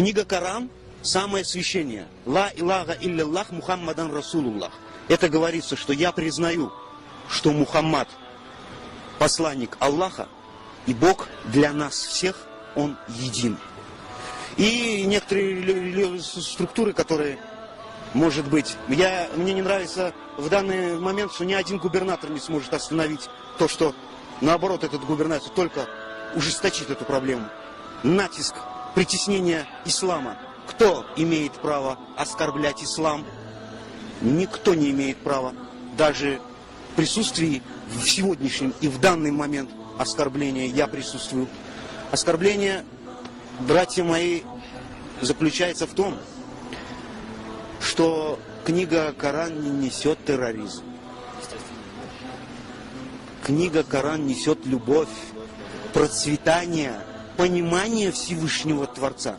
Книга Коран – самое священное. Ла илляха илляллах Мухаммадан Расулуллах. Это говорится, что я признаю, что Мухаммад – посланник Аллаха, и Бог для нас всех, Он един. И некоторые структуры, которые, может быть, мне не нравится в данный момент, что ни один губернатор не сможет остановить то, что, наоборот, этот губернатор только ужесточит эту проблему. Натиск, притеснение ислама. Кто имеет право оскорблять ислам? Никто не имеет права. Даже в присутствии в сегодняшнем и в данный момент оскорбления я присутствую. Оскорбление, братья мои, заключается в том, что книга Коран не несет терроризм. Книга Коран несет любовь, процветание, понимание Всевышнего Творца.